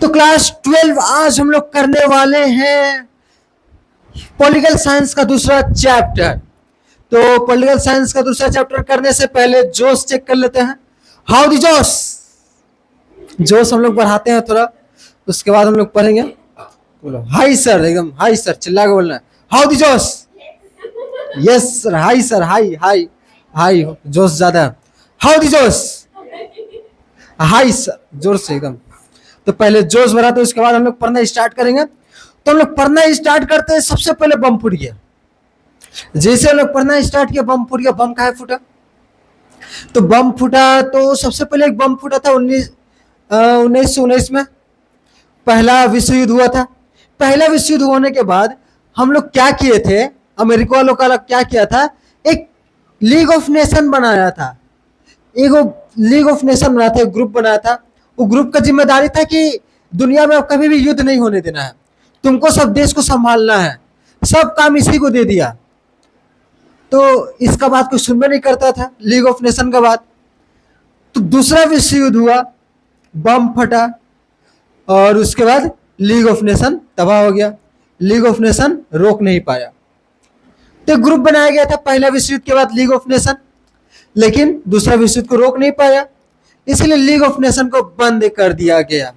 तो क्लास 12 आज हम लोग करने वाले हैं पॉलिटिकल साइंस का दूसरा चैप्टर। तो पॉलिटिकल साइंस का दूसरा चैप्टर करने से पहले जोश चेक कर लेते हैं। हाउ दी जोश, जोश हम लोग बढ़ाते हैं थोड़ा, उसके बाद हम लोग पढ़ेंगे। बोलो हाई सर, एकदम हाई सर, चिल्ला के बोलना है। हाउ दी जोश, yes sir, high sir, high high high, जोश ज्यादा। हाउ दी जोश, हाई सर, जोर से एकदम। तो पहले जोश बढ़ाते हैं, उसके बाद हम लोग पढ़ना स्टार्ट करेंगे। तो हम लोग पढ़ना स्टार्ट करते हैं, सबसे पहले बम फूट गया। जैसे हम लोग पढ़ना स्टार्ट किया, बम फूट गया। बम कहाँ फूटा? तो बम फूटा तो सबसे पहले एक बम फूटा था 1919 में, पहला विश्व युद्ध हुआ था। पहला विश्व युद्ध होने के बाद हम लोग क्या किए थे, अमेरिका वालों का क्या किया था, एक लीग ऑफ नेशन बनाया था। एक लीग ऑफ नेशन बनाया था, एक ग्रुप बनाया था। वो ग्रुप का जिम्मेदारी था कि दुनिया में कभी भी युद्ध नहीं होने देना है, तुमको सब देश को संभालना है। सब काम इसी को दे दिया। तो इसका बात कोई सुनना नहीं करता था, लीग ऑफ नेशन का बात। तो दूसरा विश्व युद्ध हुआ, बम फटा और उसके बाद लीग ऑफ नेशन तबाह हो गया। लीग ऑफ नेशन रोक नहीं पाया। तो ग्रुप बनाया गया था पहला विश्व युद्ध के बाद, लीग ऑफ नेशन, लेकिन दूसरा विश्व युद्ध को रोक नहीं पाया, इसलिए लीग ऑफ नेशन को बंद कर दिया गया।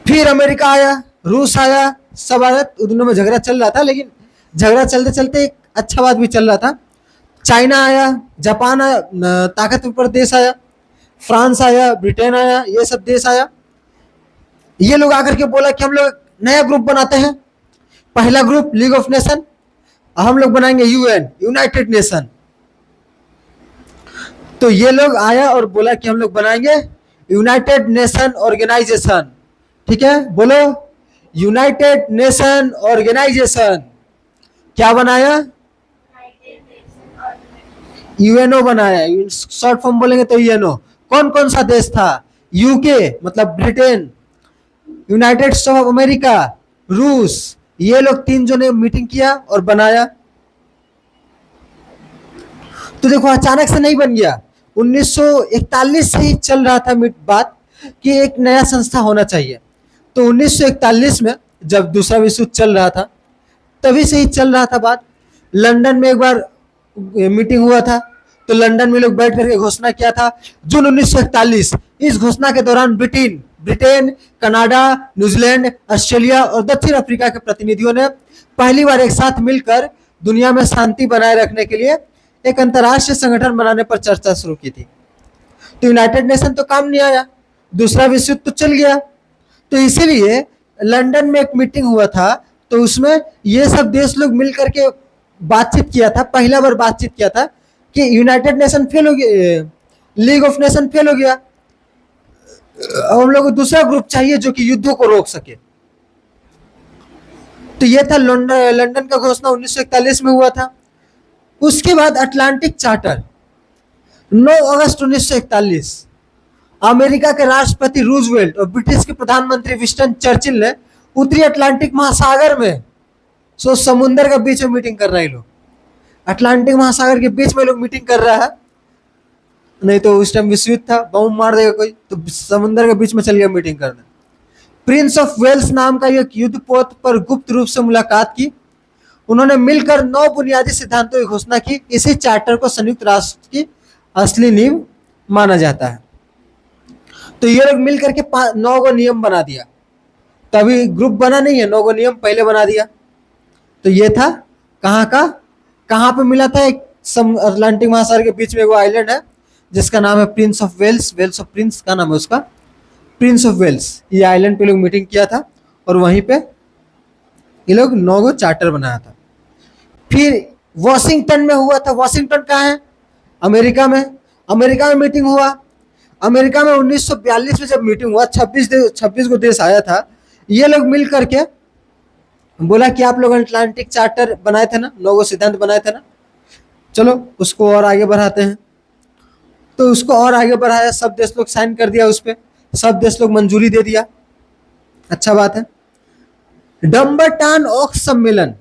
फिर अमेरिका आया, रूस आया, सब आया। दोनों में झगड़ा चल रहा था, लेकिन झगड़ा चलते चलते एक अच्छा बात भी चल रहा था। चाइना आया, जापान आया, ताकतवर देश आया, फ्रांस आया, ब्रिटेन आया, ये सब देश आया। ये लोग आकर के बोला कि हम लोग नया ग्रुप बनाते हैं। पहला ग्रुप लीग ऑफ नेशन, हम लोग बनाएंगे यूएन, यूनाइटेड नेशन। तो ये लोग आया और बोला कि हम लोग बनाएंगे यूनाइटेड नेशन ऑर्गेनाइजेशन। ठीक है, बोलो यूनाइटेड नेशन ऑर्गेनाइजेशन। क्या बनाया? यूएनओ बनाया। शॉर्ट फॉर्म बोलेंगे तो यूएनओ। कौन कौन सा देश था? यूके मतलब Britain, United states of America, रूस, ये लोग तीन जो ने मीटिंग किया और बनाया। तो देखो अचानक से नहीं बन गया, 1941 से ही चल रहा था बात कि एक नया संस्था होना चाहिए। तो 1941 में जब दूसरा विश्व युद्ध चल रहा था, तभी से ही चल रहा था बात। लंदन में एक बार मीटिंग हुआ था, तो लंदन में लोग बैठ करके घोषणा किया था जून 1941। इस घोषणा के दौरान ब्रिटेन, कनाडा, न्यूजीलैंड, ऑस्ट्रेलिया और दक्षिण अफ्रीका के प्रतिनिधियों ने पहली बार एक साथ मिलकर दुनिया में शांति बनाए रखने के लिए एक अंतर्राष्ट्रीय संगठन बनाने पर चर्चा शुरू की थी। तो यूनाइटेड नेशन तो काम नहीं आया, दूसरा विश्व युद्ध तो चल गया। तो इसीलिए लंदन में एक मीटिंग हुआ था, तो उसमें ये सब देश लोग मिलकर के बातचीत किया था, पहला बार बातचीत किया था कि यूनाइटेड नेशन फेल हो गया, लीग ऑफ नेशन फेल हो गया, हम लोग को दूसरा ग्रुप चाहिए जो कि युद्धों को रोक सके। तो ये था लंदन का घोषणा 1941 में हुआ था। उसके बाद अटलांटिक चार्टर 9 अगस्त 1941, अमेरिका के राष्ट्रपति रूजवेल्ट और ब्रिटिश के प्रधानमंत्री विंस्टन चर्चिल ने उत्तरी अटलांटिक महासागर में, सो समुद्र के बीच में मीटिंग कर रहे हैं लोग, अटलांटिक महासागर के बीच में लोग मीटिंग कर रहा है। नहीं तो उस टाइम विश्व युद्ध था, बम मार देगा कोई, तो समुद्र के बीच में चल गया मीटिंग करने। प्रिंस ऑफ वेल्स नाम का एक युद्धपोत पर गुप्त रूप से मुलाकात की। उन्होंने मिलकर 9 बुनियादी सिद्धांतों की घोषणा की। इसी चार्टर को संयुक्त राष्ट्र की असली नींव माना जाता है। तो ये लोग मिलकर के 9 को नियम बना दिया। तभी ग्रुप बना नहीं है, 9 को नियम पहले बना दिया। तो ये था कहाँ पे मिला था? एक अटलांटिक महासागर के बीच में वो आइलैंड है जिसका नाम है Prince of Wales. Wales of Prince का नाम है उसका, प्रिंस ऑफ वेल्स। ये आइलैंड पे लोग मीटिंग किया था और वहीं पे ये लोग 9 को चार्टर बनाया था। फिर वॉशिंगटन में हुआ था। वॉशिंगटन कहाँ है? अमेरिका में। अमेरिका में मीटिंग हुआ। अमेरिका में 1942 में जब मीटिंग हुआ, 26 को देश आया था। ये लोग मिल करके बोला कि आप लोग अटलांटिक चार्टर बनाए थे ना, 9 को सिद्धांत बनाए थे ना, चलो उसको और आगे बढ़ाते हैं। तो उसको और आगे बढ़ाया, सब देश लोग साइन कर दिया उस पर, सब देश लोग मंजूरी दे दिया। अच्छा बात है। डम्बरटान ओक्स सम्मेलन,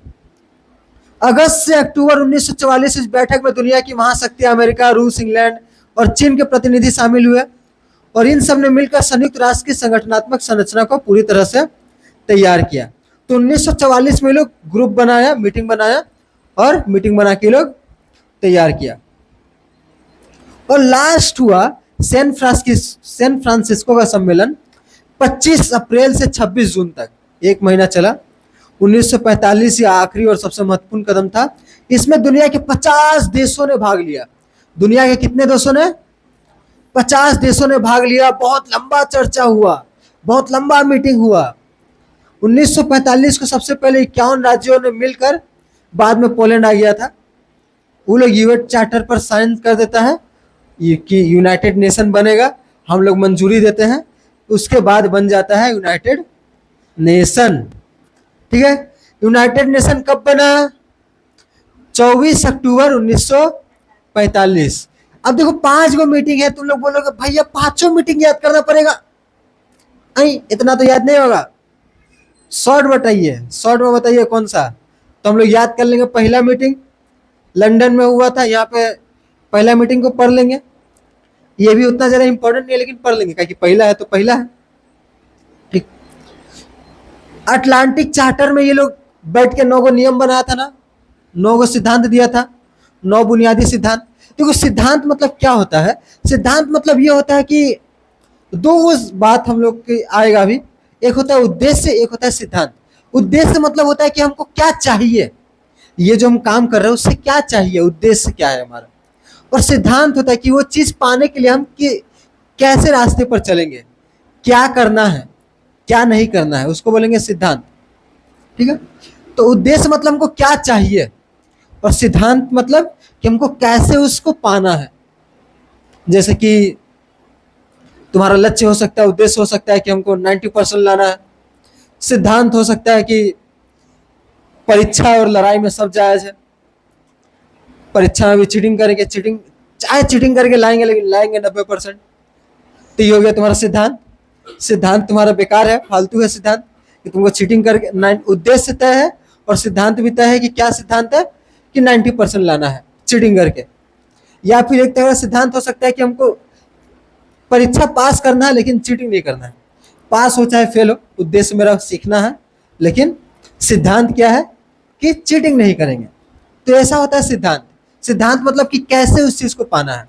अगस्त से अक्टूबर 1944, इस बैठक में दुनिया की महाशक्ति अमेरिका, रूस, इंग्लैंड और चीन के प्रतिनिधि शामिल हुए और इन सब ने मिलकर संयुक्त राष्ट्र की संगठनात्मक संरचना को पूरी तरह से तैयार किया। तो 1944 में लोग ग्रुप बनाया, मीटिंग बनाया और मीटिंग बना के लोग तैयार किया। और लास्ट हुआ सैन फ्रांसिस्को का सम्मेलन 25 अप्रैल से 26 जून तक, एक महीना चला। 1945 ये आखिरी और सबसे महत्वपूर्ण कदम था। इसमें दुनिया के 50 देशों ने भाग लिया। दुनिया के कितने देशों ने? 50 देशों ने भाग लिया। बहुत लंबा चर्चा हुआ, बहुत लंबा मीटिंग हुआ। 1945 को सबसे पहले 51 राज्यों ने मिलकर, बाद में पोलैंड आ गया था, वो लोग यूएन चार्टर पर साइन कर देता है कि यूनाइटेड नेशन बनेगा, हम लोग मंजूरी देते हैं। उसके बाद बन जाता है यूनाइटेड नेशन। ठीक है, यूनाइटेड नेशन कब बना? 24 अक्टूबर 1945। अब देखो 5 गो मीटिंग है, तुम लोग बोलोगे भैया 5 मीटिंग याद करना पड़ेगा। नहीं, इतना तो याद नहीं होगा। शॉर्ट बताइए, शॉर्ट में बताइए कौन सा, तो हम लोग याद कर लेंगे। पहला मीटिंग लंदन में हुआ था, यहाँ पे पहला मीटिंग को पढ़ लेंगे। ये भी उतना ज़्यादा इंपॉर्टेंट नहीं है, लेकिन पढ़ लेंगे क्योंकि पहला है तो पहला है। ठीक, अटलांटिक चार्टर में ये लोग बैठ के 9 गो नियम बनाया था ना, 9 गो सिद्धांत दिया था, 9 बुनियादी सिद्धांत। देखो सिद्धांत मतलब क्या होता है? सिद्धांत मतलब ये होता है कि दो बात हम लोग की आएगा अभी। एक होता है उद्देश्य, एक होता है सिद्धांत। उद्देश्य मतलब होता है कि हमको क्या चाहिए, ये जो हम काम कर रहे हैं उससे क्या चाहिए, उद्देश्य क्या है हमारा। और सिद्धांत होता है कि वो चीज पाने के लिए हम कैसे रास्ते पर चलेंगे, क्या करना है, क्या नहीं करना है, उसको बोलेंगे सिद्धांत। ठीक है, तो उद्देश्य मतलब हमको क्या चाहिए, और सिद्धांत मतलब कि हमको कैसे उसको पाना है। जैसे कि तुम्हारा लक्ष्य हो सकता है, उद्देश्य हो सकता है कि हमको 90% लाना है। सिद्धांत हो सकता है कि परीक्षा और लड़ाई में सब जायज है, परीक्षा में भी चीटिंग करेंगे, चाहे चीटिंग करके लाएंगे, लेकिन लाएंगे 90%। तो ये हो गया तुम्हारा सिद्धांत। सिद्धांत तुम्हारा बेकार है, फालतू है सिद्धांत, कि तुमको चीटिंग करके। उद्देश्य तय है और सिद्धांत भी तय है कि क्या सिद्धांत है कि 90% लाना है चीटिंग करके। या फिर एक तरह सिद्धांत हो सकता है कि हमको परीक्षा पास करना है लेकिन चीटिंग नहीं करना है, पास हो चाहे फेल हो, उद्देश्य मेरा सीखना है, लेकिन सिद्धांत क्या है कि चीटिंग नहीं करेंगे। तो ऐसा होता है सिद्धांत। सिद्धांत मतलब कि कैसे उस चीज को पाना है।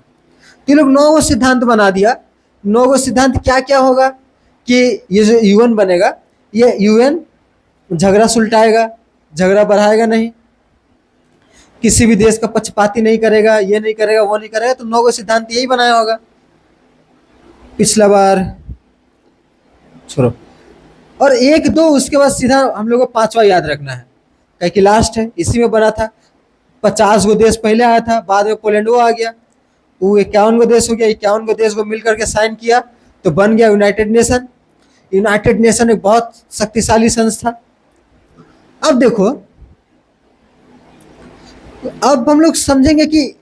तो लोग 9 गो सिद्धांत बना दिया। 9 गो सिद्धांत क्या क्या होगा कि ये जो यूएन बनेगा, ये यूएन झगड़ा सुलटाएगा, झगड़ा बढ़ाएगा नहीं, किसी भी देश का पक्षपाती नहीं करेगा, ये नहीं करेगा, वो नहीं करेगा। तो 9 गो सिद्धांत यही बनाया होगा पिछला बार, छोड़ो। और 1 2 उसके बाद सीधा हम लोग को 5वां याद रखना है, क्या कि लास्ट है, इसी में बना था। 50 गो देश पहले आया था, बाद में पोलैंड वो आ गया, वो 51 गो देश हो गया। 51 गो देश को मिलकर के साइन किया तो बन गया यूनाइटेड नेशन। यूनाइटेड नेशन एक बहुत शक्तिशाली संस्था। अब देखो, अब हम लोग समझेंगे कि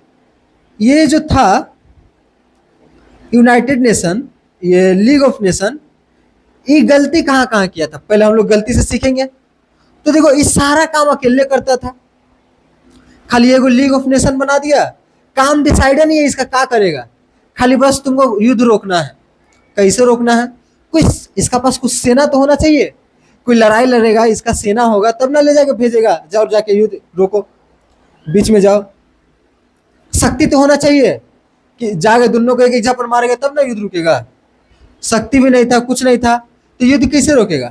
ये जो था यूनाइटेड नेशन, ये लीग ऑफ नेशन, ये गलती कहाँ कहाँ किया था, पहले हम लोग गलती से सीखेंगे। तो देखो, इस सारा काम अकेले करता था, खाली एगो लीग ऑफ नेशन बना दिया, काम डिसाइड नहीं है इसका क्या करेगा, खाली बस तुमको युद्ध रोकना है। कैसे रोकना है? कोई इसका पास कुछ सेना तो होना चाहिए, कोई लड़ाई लड़ेगा, इसका सेना होगा तब ना ले जाके भेजेगा, जाओ जाके युद्ध रोको, बीच में जाओ। शक्ति तो होना चाहिए कि जाके दोनों को एक पर मारेगा तब ना युद्ध रुकेगा। शक्ति भी नहीं था, कुछ नहीं था, तो युद्ध कैसे रोकेगा?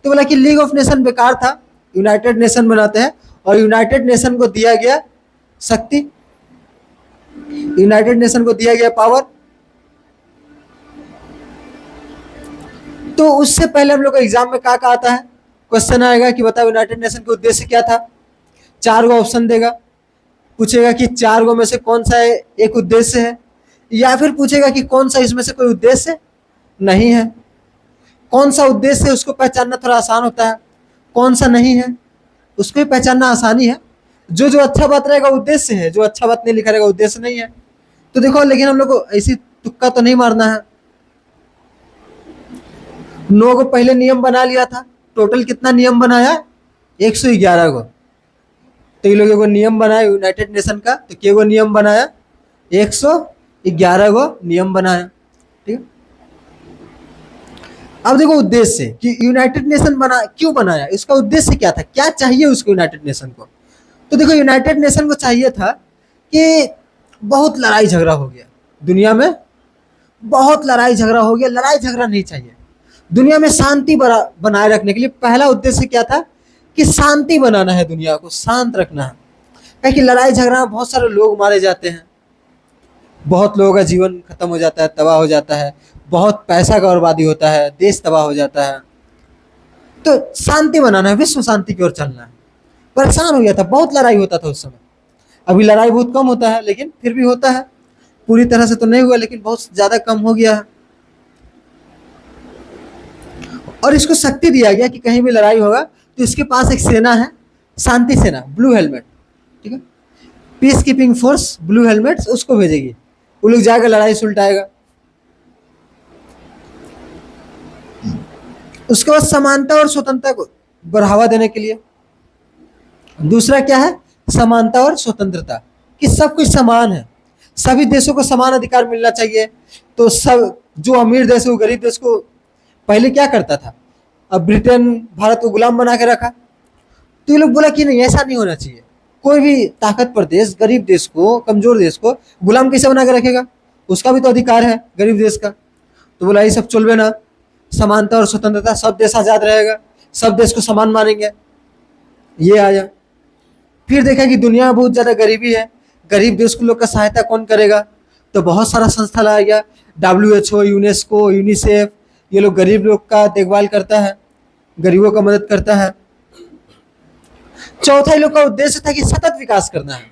तो बोला कि लीग ऑफ नेशन बेकार था, यूनाइटेड नेशन बनाते हैं। और यूनाइटेड नेशन को दिया गया शक्ति, यूनाइटेड नेशन को दिया गया पावर। तो उससे पहले हम लोग को एग्जाम में क्या आता है, क्वेश्चन आएगा कि बताओ यूनाइटेड नेशन का उद्देश्य क्या था। 4 गो ऑप्शन देगा, पूछेगा कि 4 गो में से कौन सा एक उद्देश्य है, या फिर पूछेगा कि कौन सा इसमें से कोई उद्देश्य नहीं है। कौन सा उद्देश्य है उसको पहचानना थोड़ा आसान होता है, कौन सा नहीं है उसको भी पहचानना आसानी है। जो जो अच्छा बात रहेगा उद्देश्य है, जो अच्छा बात नहीं लिखा रहेगा उद्देश्य नहीं है। तो देखो, लेकिन हम लोग को ऐसी तुक्का तो नहीं मारना है। 9 गो पहले नियम बना लिया था, टोटल कितना नियम बनाया? 111 गो। तो ये लोग एगो नियम बनाया यूनाइटेड नेशन का, तो क्या गो नियम बनाया? 111 गो नियम बनाया। ठीक है, अब देखो उद्देश्य कि यूनाइटेड नेशन बना क्यों बनाया, इसका उद्देश्य क्या था, क्या चाहिए उसको यूनाइटेड नेशन को। तो देखो यूनाइटेड नेशन को चाहिए था कि बहुत लड़ाई झगड़ा हो गया दुनिया में, बहुत लड़ाई झगड़ा हो गया, लड़ाई झगड़ा नहीं चाहिए। दुनिया में शांति बनाए रखने के लिए पहला उद्देश्य क्या था कि शांति बनाना है, दुनिया को शांत रखना है। क्या कि लड़ाई झगड़ा में बहुत सारे लोग मारे जाते हैं, बहुत लोगों का जीवन खत्म हो जाता है, तबाह हो जाता है, बहुत पैसा का बर्बादी होता है, देश तबाह हो जाता है। तो शांति बनाना है, विश्व शांति की ओर चलना है। परेशान हो गया था, बहुत लड़ाई होता था उस समय। अभी लड़ाई बहुत कम होता है लेकिन फिर भी होता है, पूरी तरह से तो नहीं हुआ लेकिन बहुत ज्यादा कम हो गया है। और इसको शक्ति दिया गया कि कहीं भी लड़ाई होगा तो इसके पास एक सेना है, शांति सेना, ब्लू हेलमेट, ठीक है, peace keeping force blue helmet, उसको भेजेगी, वो लोग जाएगा लड़ाई सुलटाएगा। उसके बाद समानता और स्वतंत्रता को बढ़ावा देने के लिए दूसरा क्या है, समानता और स्वतंत्रता, कि सब कुछ समान है, सभी देशों को समान अधिकार मिलना चाहिए। तो सब जो अमीर देश है वो गरीब देश को पहले क्या करता था, अब ब्रिटेन भारत को गुलाम बना के रखा, तो ये लोग बोला कि नहीं ऐसा नहीं होना चाहिए, कोई भी ताकतवर देश गरीब देश को, कमजोर देश को गुलाम कैसे बना के रखेगा, उसका भी तो अधिकार है गरीब देश का। तो बोला ये सब चलबे ना, समानता और स्वतंत्रता, सब देश आजाद रहेगा, सब देश को समान मानेंगे, ये आया। फिर देखा कि दुनिया में बहुत ज्यादा गरीबी है, गरीब देश को लोग का सहायता कौन करेगा, तो बहुत सारा संस्था लाया गया, WHO, यूनेस्को, यूनिसेफ, ये लोग गरीब लोग का देखभाल करता है, गरीबों का मदद करता है। चौथा लोग का उद्देश्य था कि सतत विकास करना है।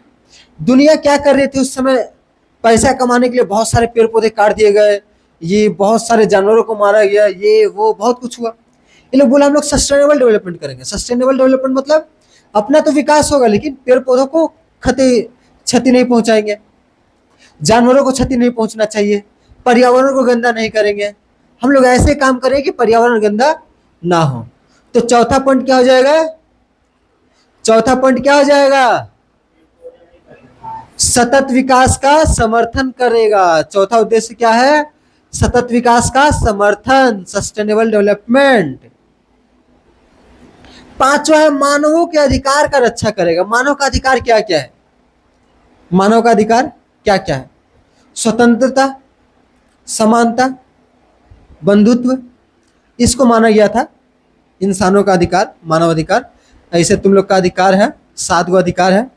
दुनिया क्या कर रही थी उस समय, पैसा कमाने के लिए बहुत सारे पेड़ पौधे काट दिए गए, ये बहुत सारे जानवरों को मारा गया, ये वो बहुत कुछ हुआ। ये लोग बोला हम लोग सस्टेनेबल डेवलपमेंट करेंगे। सस्टेनेबल डेवलपमेंट मतलब अपना तो विकास होगा लेकिन पेड़ पौधों को क्षति नहीं पहुंचाएंगे, जानवरों को क्षति नहीं पहुंचना चाहिए, पर्यावरण को गंदा नहीं करेंगे, हम लोग ऐसे काम करें कि पर्यावरण गंदा ना हो। तो चौथा पॉइंट क्या हो जाएगा, चौथा पॉइंट क्या हो जाएगा, सतत विकास का समर्थन करेगा। चौथा उद्देश्य क्या है, सतत विकास का समर्थन, सस्टेनेबल डेवलपमेंट। पांचवा है मानवों के अधिकार का रक्षा करेगा। मानव का अधिकार क्या क्या है, मानव का अधिकार क्या क्या है, स्वतंत्रता, समानता, बंधुत्व, इसको माना गया था इंसानों का अधिकार, मानव अधिकार। ऐसे तुम लोग का अधिकार है, 7 गो अधिकार है,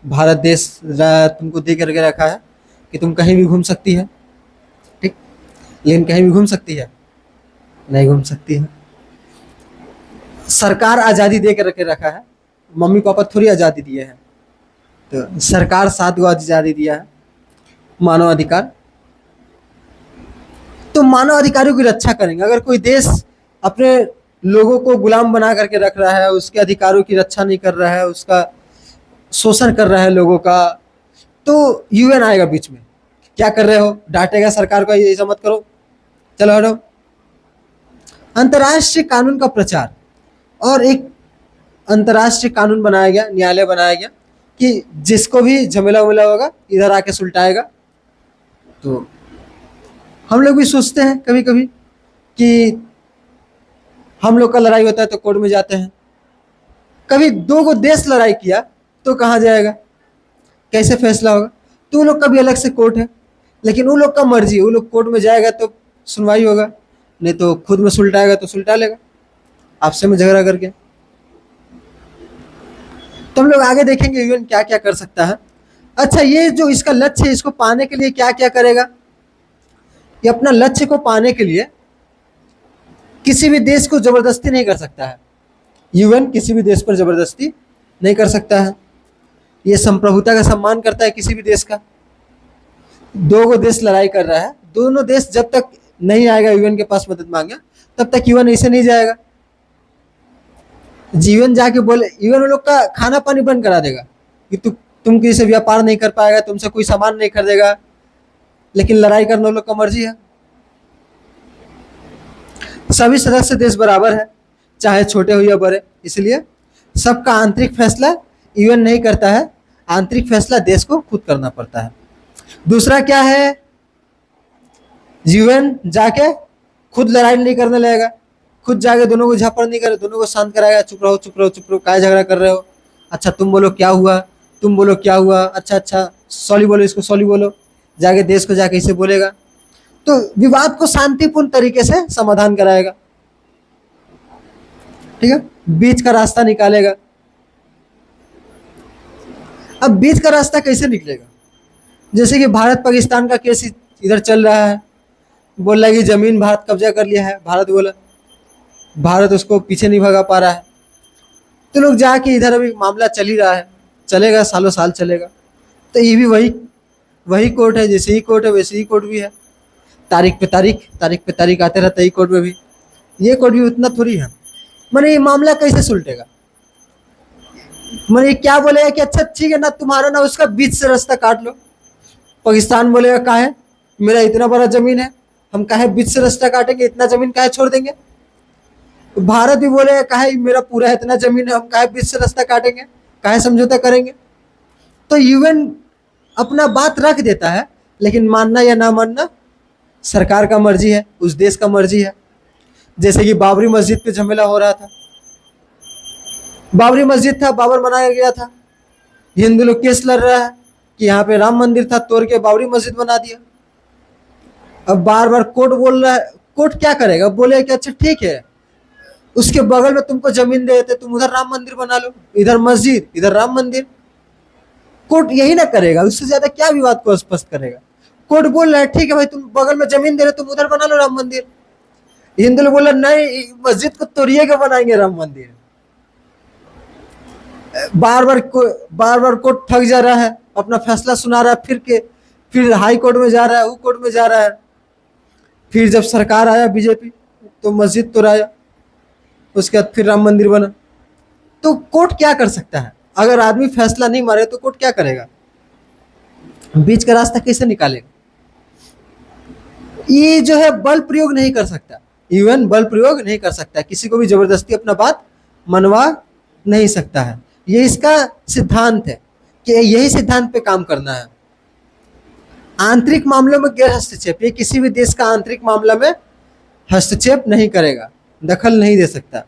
भारत देश तुमको दे करके रखा है कि तुम कहीं भी घूम सकती है, ठीक, लेकिन कहीं भी घूम सकती है नहीं घूम सकती है। सरकार आज़ादी दे के रखा है, मम्मी पापा थोड़ी आज़ादी दिए हैं, तो सरकार 7 गो आज़ादी दिया है, मानव अधिकार। तो मानव अधिकारों की रक्षा करेंगे। अगर कोई देश अपने लोगों को गुलाम बना करके रख रहा है, उसके अधिकारों की रक्षा नहीं कर रहा है, उसका शोषण कर रहा है लोगों का, तो UN आएगा बीच में, क्या कर रहे हो, डांटेगा सरकार को, ऐसा मत करो, चलो हटो। अंतर्राष्ट्रीय कानून का प्रचार, और एक अंतर्राष्ट्रीय कानून बनाया गया, न्यायालय बनाया गया कि जिसको भी झमेला उमेला होगा इधर आके सुलटाएगा। तो हम लोग भी सोचते हैं कभी कभी कि हम लोग का लड़ाई होता है तो कोर्ट में जाते हैं, कभी 2 गो देश लड़ाई किया तो कहाँ जाएगा, कैसे फैसला होगा, तो वो लोग का भी अलग से कोर्ट है, लेकिन वो लोग का मर्जी, वो लोग कोर्ट में जाएगा तो सुनवाई होगा, नहीं तो खुद में सुलटाएगा तो सुलटा लेगा आपसे में झगड़ा करके। तो हम लोग आगे देखेंगे UN क्या क्या कर सकता है। अच्छा, ये जो इसका लक्ष्य है, इसको पाने के लिए क्या क्या करेगा, ये अपना लक्ष्य को पाने के लिए किसी भी देश को जबरदस्ती नहीं कर सकता है। UN किसी भी देश पर जबरदस्ती नहीं कर सकता है, ये संप्रभुता का सम्मान करता है किसी भी देश का। 2 गो देश लड़ाई कर रहा है, दोनों देश जब तक नहीं आएगा UN के पास मदद मांगे तब तक UN ऐसे नहीं जाएगा। जीवन जाके बोले UN लोग का खाना पानी बंद करा देगा कि तुम किसी से व्यापार नहीं कर पाएगा, तुमसे कोई सामान नहीं खरीदेगा, लेकिन लड़ाई करना लोग का मर्जी है। सभी सदस्य देश बराबर है, चाहे छोटे हो या बड़े, इसलिए सबका आंतरिक फैसला UN नहीं करता है, आंतरिक फैसला देश को खुद करना पड़ता है। दूसरा क्या है, UN जाके खुद लड़ाई नहीं करने लगेगा, खुद जाके दोनों को झापड़ नहीं करे, दोनों को शांत कराएगा, चुप रहो चुप रहो चुप रहो, काय झगड़ा कर रहे हो, अच्छा तुम बोलो क्या हुआ, तुम बोलो क्या हुआ, अच्छा अच्छा सॉरी बोलो, इसको सॉरी बोलो, जाके देश को जाके इसे बोलेगा। तो विवाद को शांतिपूर्ण तरीके से समाधान कराएगा, ठीक है, बीच का रास्ता निकालेगा। अब बीच का रास्ता कैसे निकलेगा? जैसे कि भारत पाकिस्तान का केस इधर चल रहा है, बोल रहा है कि जमीन भारत कब्जा कर लिया है, भारत बोला, भारत उसको पीछे नहीं भगा पा रहा है, तो लोग जाके इधर अभी मामला चल ही रहा है, चलेगा, सालों साल चलेगा। तो ये भी वही कोर्ट है, जैसे ही कोर्ट है वैसे ही कोर्ट भी है, तारीख पे तारीख आते रहता है कोर्ट में भी। ये कोर्ट भी उतना थोड़ी है। मैंने ये मामला कैसे सुलटेगा? मैंने क्या बोलेगा कि अच्छा ठीक है ना तुम्हारा ना उसका बीच से रास्ता काट लो। पाकिस्तान बोलेगा काहे, मेरा इतना बड़ा जमीन है, हम काहे बीच से रास्ता काटेंगे, इतना जमीन काहे छोड़ देंगे। भारत भी बोलेगा काहे मेरा पूरा इतना जमीन है, हम काहे बीच से रास्ता काटेंगे, काहे समझौता करेंगे। तो यूएन अपना बात रख देता है, लेकिन मानना या ना मानना सरकार का मर्जी है, उस देश का मर्जी है। जैसे कि बाबरी मस्जिद पे झमेला हो रहा था, बाबरी मस्जिद था, बाबर बनाया गया था, हिंदू लोग केस लड़ रहा है कि यहाँ पे राम मंदिर था, तोड़ के बाबरी मस्जिद बना दिया। अब बार बार कोर्ट बोल रहा है, कोर्ट क्या करेगा, बोले कि अच्छा ठीक है उसके बगल में तुमको जमीन दे देते, तुम उधर राम मंदिर बना लो, इधर मस्जिद इधर राम मंदिर। कोर्ट यही ना करेगा, उससे ज्यादा क्या विवाद को स्पष्ट करेगा। कोर्ट बोल रहा है ठीक है भाई तुम बगल में जमीन दे रहे, तुम उधर बना लो राम मंदिर। हिंदू लोग बोल रहे नहीं, मस्जिद को तोड़िए के बनाएंगे राम मंदिर। बार बार कोर्ट थक जा रहा है, अपना फैसला सुना रहा है, फिर हाई कोर्ट में जा रहा है, वो कोर्ट में जा रहा है। फिर जब सरकार आया बीजेपी तो मस्जिद तोड़ाया, उसके बाद फिर राम मंदिर बना। तो कोर्ट क्या कर सकता है? अगर आदमी फैसला नहीं मारे तो कोर्ट क्या करेगा? बीच का रास्ता कैसे निकालेगा? ये जो है बल प्रयोग नहीं कर सकता, यूएन बल प्रयोग नहीं कर सकता, किसी को भी जबरदस्ती अपना बात मनवा नहीं सकता है। ये इसका सिद्धांत है कि यही सिद्धांत पे काम करना है। आंतरिक मामलों में गैर हस्तक्षेप, ये किसी भी देश का आंतरिक मामला में हस्तक्षेप नहीं करेगा, दखल नहीं दे सकता।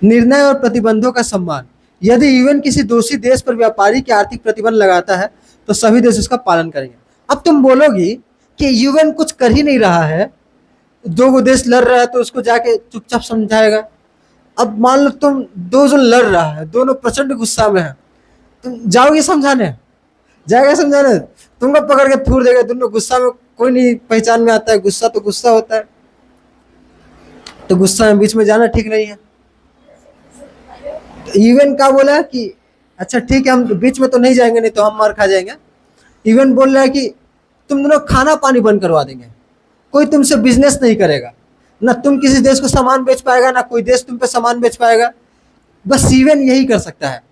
निर्णय और प्रतिबंधों का सम्मान, यदि यूएन किसी दोषी देश पर व्यापारी के आर्थिक प्रतिबंध लगाता है तो सभी देश उसका पालन करेंगे। अब तुम बोलोगी कि यूएन कुछ कर ही नहीं रहा है, दो देश लड़ रहा है तो उसको जाके चुपचाप समझाएगा। अब मान लो तुम दो जन लड़ रहा है, दोनों प्रचंड गुस्सा में है, तुम जाओगे समझाने? जाएगा समझाने? तुमको पकड़ के थूर देगा, दोनों गुस्सा में, कोई नहीं पहचान में आता है, गुस्सा तो गुस्सा होता है, तो गुस्सा में बीच में जाना ठीक नहीं है। यूएन का बोला कि अच्छा ठीक है हम बीच में तो नहीं जाएंगे, नहीं तो हम मार खा जाएंगे। यूएन बोल रहा है कि तुम दोनों खाना पानी बंद करवा देंगे, कोई तुमसे बिजनेस नहीं करेगा, ना तुम किसी देश को सामान बेच पाएगा, ना कोई देश तुम पे सामान बेच पाएगा। बस यूएन यही कर सकता है।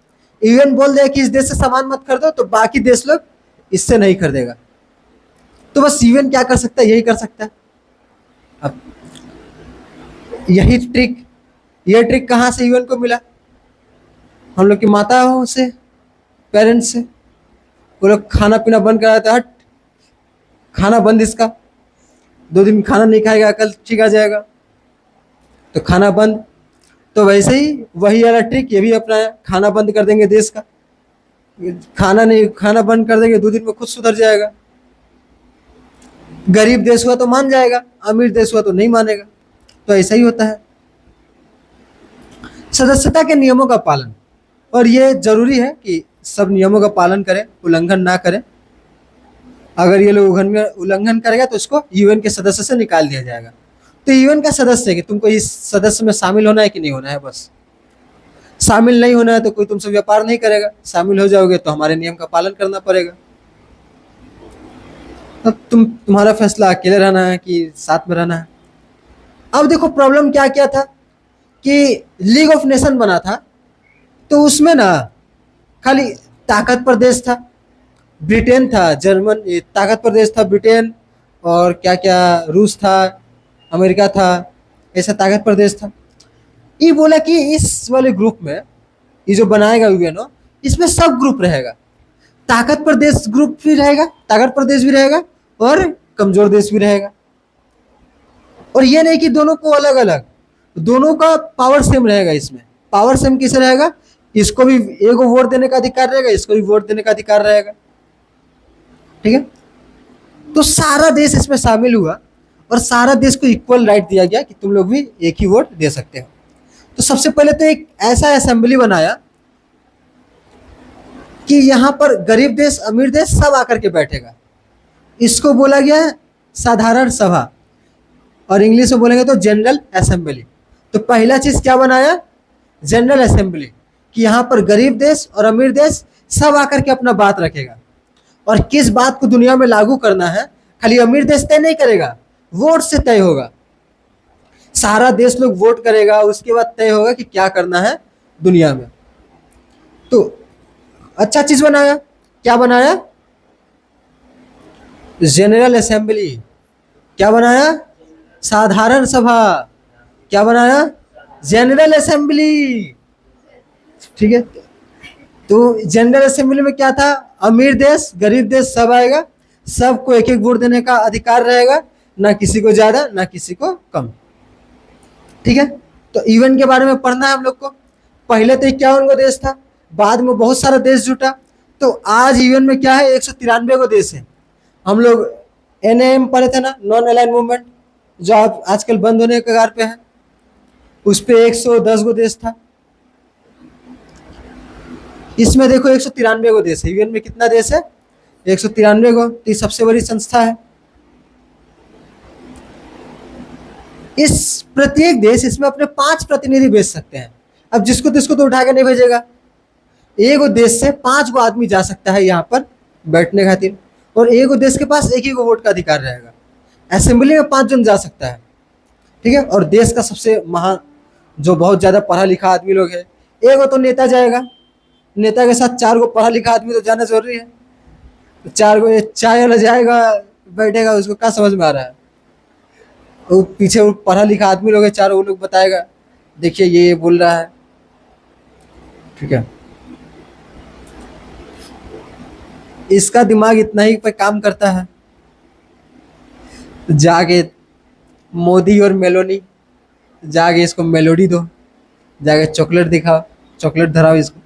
यूएन बोल देगा कि इस देश से सामान मत खरीदो, तो बाकी देश लोग इससे नहीं खरीदेगा। तो बस यूएन क्या कर सकता है? यही कर सकता है। अब यही ट्रिक, ये ट्रिक कहाँ से यूएन को मिला? हम लोग की माताओं से, पेरेंट्स से। वो लोग खाना पीना बंद कराते, हट खाना बंद, इसका 2 दिन खाना नहीं खाएगा कल ठीक आ जाएगा, तो खाना बंद। तो वैसे ही वही वाला ट्रिक ये भी अपनाया, खाना बंद कर देंगे देश का, खाना बंद कर देंगे, 2 दिन में खुद सुधर जाएगा। गरीब देश हुआ तो मान जाएगा, अमीर देश हुआ तो नहीं मानेगा। तो ऐसा ही होता है। सदस्यता के नियमों का पालन, और ये जरूरी है कि सब नियमों का पालन करें, उल्लंघन ना करें। अगर ये लोग उल्लंघन करेगा तो उसको यूएन के सदस्य से निकाल दिया जाएगा। तो यूएन का सदस्य है कि तुमको इस सदस्य में शामिल होना है कि नहीं होना है, बस शामिल नहीं होना है तो कोई तुमसे व्यापार नहीं करेगा, शामिल हो जाओगे तो हमारे नियम का पालन करना पड़ेगा। अब तुम्हारा फैसला अकेले रहना है कि साथ में रहना है। अब देखो प्रॉब्लम क्या क्या था कि लीग ऑफ नेशन बना था, तो उसमें ना खाली ताकतवर देश था, ब्रिटेन था, जर्मन ताकतवर देश था ब्रिटेन, और क्या क्या रूस था, अमेरिका था, ऐसा ताकतवर देश था। ये बोला कि इस वाले ग्रुप में ये जो बनाएगा यूएनओ, इसमें सब ग्रुप रहेगा, ताकतवर देश ग्रुप भी रहेगा, ताकतवर देश भी रहेगा और कमजोर देश भी रहेगा। और ये नहीं कि दोनों को अलग अलग, दोनों का पावर सेम रहेगा। इसमें पावर सेम किसे रहेगा, इसको भी एक को वोट देने का अधिकार रहेगा, इसको भी वोट देने का अधिकार रहेगा। ठीक है, तो सारा देश इसमें शामिल हुआ और सारा देश को इक्वल राइट दिया गया कि तुम लोग भी एक ही वोट दे सकते हो। तो सबसे पहले तो एक ऐसा असेंबली बनाया कि यहां पर गरीब देश अमीर देश सब आकर के बैठेगा। इसको बोला गया है साधारण सभा, और इंग्लिश में बोलेंगे तो जनरल असेंबली। तो पहला चीज क्या बनाया, जनरल असेंबली, कि यहाँ पर गरीब देश और अमीर देश सब आकर के अपना बात रखेगा। और किस बात को दुनिया में लागू करना है खाली अमीर देश तय नहीं करेगा, वोट से तय होगा। सारा देश लोग वोट करेगा, उसके बाद तय होगा कि क्या करना है दुनिया में। तो अच्छा चीज बनाया, क्या बनाया, जनरल असेंबली। क्या बनाया, साधारण सभा। क्या बनाया, जनरल असेंबली। ठीक है, तो जनरल असेंबली में क्या था, अमीर देश गरीब देश सब आएगा, सबको एक एक वोट देने का अधिकार रहेगा, ना किसी को ज्यादा ना किसी को कम। ठीक है, तो ईवन के बारे में पढ़ना है हम लोग को। पहले तो 51 गो देश था, बाद में बहुत सारा देश जुटा, तो आज ईवन में क्या है, 193 गो देश है। हम लोग NAM पढ़े थे ना, नॉन अलाइन मूवमेंट, जो आप आजकल बंद होने के कगार पे है, उस पे 110 गो देश था। इसमें देखो 193 गो देश है। यूएन में कितना देश है, 193 गो। तो ये सबसे बड़ी संस्था है। इस प्रत्येक देश इसमें अपने 5 प्रतिनिधि भेज सकते हैं। अब जिसको तिसको तो उठा के नहीं भेजेगा, एक देश से 5 गो आदमी जा सकता है यहाँ पर बैठने खातिर, और एक देश के पास एक ही गो वोट का अधिकार रहेगा। असेंबली में 5 जन जा सकता है। ठीक है, और देश का सबसे महान जो बहुत ज्यादा पढ़ा लिखा आदमी लोग है, एक तो नेता जाएगा, नेता के साथ 4 गो पढ़ा लिखा आदमी तो जाना जरूरी है। 4 गो चाय वाला जाएगा बैठेगा, उसको क्या समझ में आ रहा है, वो पीछे वो पढ़ा लिखा आदमी लोग है 4, वो लोग बताएगा देखिए ये बोल रहा है। ठीक है, इसका दिमाग इतना ही पे काम करता है। जाके मोदी और मेलोनी, जाके इसको मेलोडी दो, जाके चॉकलेट दिखाओ, चॉकलेट धराओ इसको,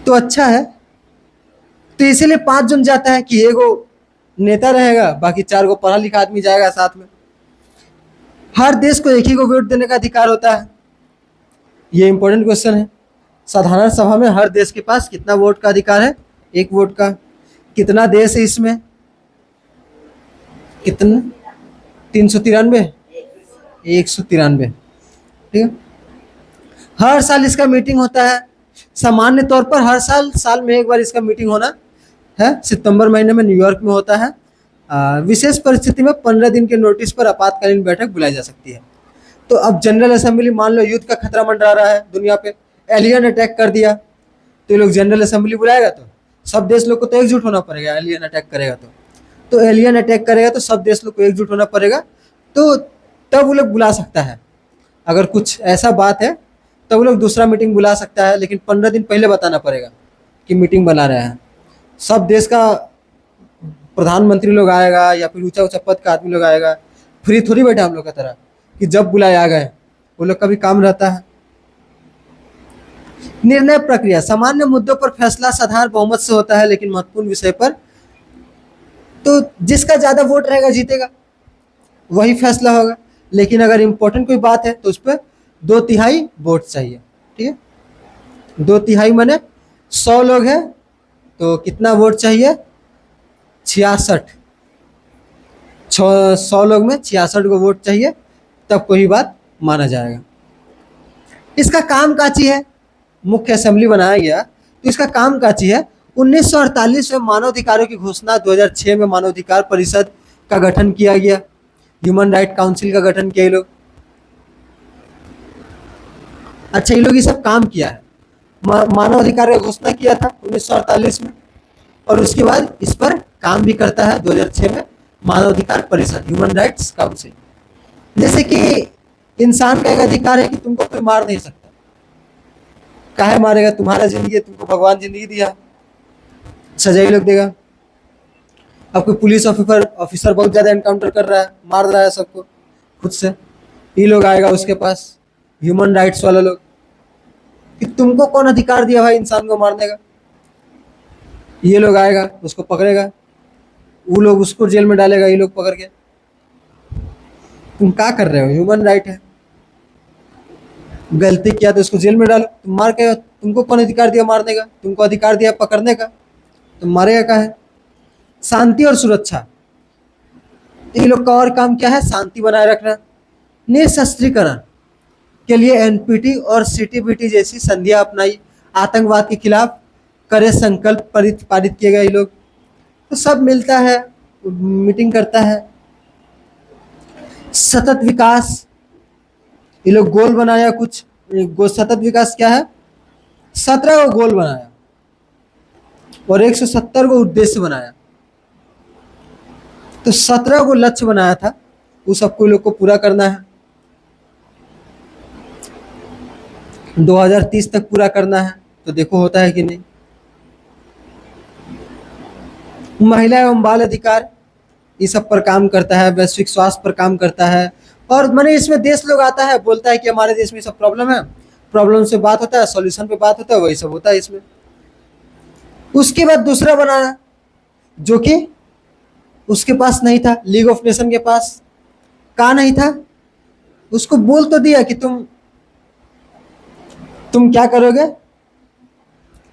तो अच्छा है। तो इसीलिए 5 जन जाता है कि एगो नेता रहेगा, बाकी 4 गो पढ़ा लिखा आदमी जाएगा साथ में। हर देश को एक ही को वोट देने का अधिकार होता है। ये इंपॉर्टेंट क्वेश्चन है। साधारण सभा में हर देश के पास कितना वोट का अधिकार है, 1 वोट का। कितना देश है इसमें, कितना, 393, 193। ठीक है, हर साल इसका मीटिंग होता है। सामान्य तौर पर हर साल में एक बार इसका मीटिंग होना है। सितंबर महीने में न्यूयॉर्क में होता है। विशेष परिस्थिति में 15 दिन के नोटिस पर आपातकालीन बैठक बुलाई जा सकती है। तो अब जनरल असेंबली, मान लो युद्ध का खतरा मंडरा रहा है दुनिया पे, एलियन अटैक कर दिया, तो ये लोग जनरल असेंबली बुलाएगा, तो सब देश लोग को तो एकजुट होना पड़ेगा। एलियन अटैक करेगा तो एलियन अटैक करेगा तो सब देश लोग को एकजुट होना पड़ेगा, तो तब वो लोग बुला सकता है। अगर कुछ ऐसा बात है तो वो लोग दूसरा मीटिंग बुला सकता है, लेकिन 15 दिन पहले बताना पड़ेगा कि मीटिंग बना रहे हैं। सब देश का प्रधानमंत्री लोग आएगा या फिर ऊंचा ऊंचा पद का आदमी लोग आएगा, फ्री थोड़ी बैठा हम लोग का तरह कि जब बुलाए आ गए। वो लोग का भी काम रहता है। निर्णय प्रक्रिया, सामान्य मुद्दों पर फैसला साधारण बहुमत से होता है, लेकिन महत्वपूर्ण विषय पर तो जिसका ज्यादा वोट रहेगा जीतेगा, वही फैसला होगा। लेकिन अगर इंपॉर्टेंट कोई बात है तो उस पर 2/3 वोट चाहिए। ठीक है, 2/3 माने 100 लोग हैं तो कितना वोट चाहिए, 66। 100 लोग में 66 को वोट चाहिए, तब कोई बात माना जाएगा। इसका काम काची है, मुख्य असेंबली बनाया गया तो इसका काम काची है। 1948 में मानवाधिकारों की घोषणा, 2006 में मानवाधिकार परिषद का गठन किया गया, ह्यूमन राइट काउंसिल का गठन किया ये लोग। अच्छा, ये लोग ये सब काम किया है। मानवाधिकार का घोषणा किया था 1948 में, और उसके बाद इस पर काम भी करता है 2006 में मानवाधिकार परिषद, ह्यूमन राइट्स काउंसिल। जैसे कि इंसान का एक अधिकार है कि तुमको कोई मार नहीं सकता। काहे मारेगा, तुम्हारा जिंदगी है, तुमको भगवान जिंदगी दिया, सजा ही लोग देगा। अब कोई पुलिस ऑफिसर बहुत ज़्यादा एनकाउंटर कर रहा है, मार रहा है सबको खुद से, ये लोग आएगा उसके पास, ह्यूमन राइट्स वाला लोग, कि तुमको कौन अधिकार दिया भाई इंसान को मारने का। ये लोग आएगा उसको पकड़ेगा, वो लोग उसको जेल में डालेगा, ये लोग पकड़ के। तुम क्या कर रहे हो, ह्यूमन राइट है, गलती किया तो उसको जेल में डालो, तुम मार के, तुमको कौन अधिकार दिया मारने का, तुमको अधिकार दिया पकड़ने का, तुम मारेगा क्या है। शांति और सुरक्षा, ये लोग का और काम क्या है, शांति बनाए रखना। निशस्त्रीकरण के लिए एनपीटी और सीटीबीटी जैसी संधियां अपनाई, आतंकवाद के खिलाफ करे संकल्प पारित किए गए ये लोग, तो सब मिलता है, मीटिंग करता है। सतत विकास, ये लोग गोल बनाया कुछ, सतत विकास क्या है, 17 को गोल बनाया और 170 को उद्देश्य बनाया, तो 17 को लक्ष्य बनाया था, वो सबको लोग को पूरा करना है, 2030 तक पूरा करना है। तो देखो होता है कि नहीं। महिला एवं बाल अधिकार, ये सब पर काम करता है, वैश्विक स्वास्थ्य पर काम करता है, और मैंने इसमें देश लोग आता है, बोलता है कि हमारे देश में सब प्रॉब्लम है, प्रॉब्लम से बात होता है, सॉल्यूशन पे बात होता है, वही सब होता है इसमें। उसके बाद दूसरा बनाया जो कि उसके पास नहीं था, लीग ऑफ नेशन के पास कहा नहीं था, उसको बोल तो दिया कि तुम क्या करोगे,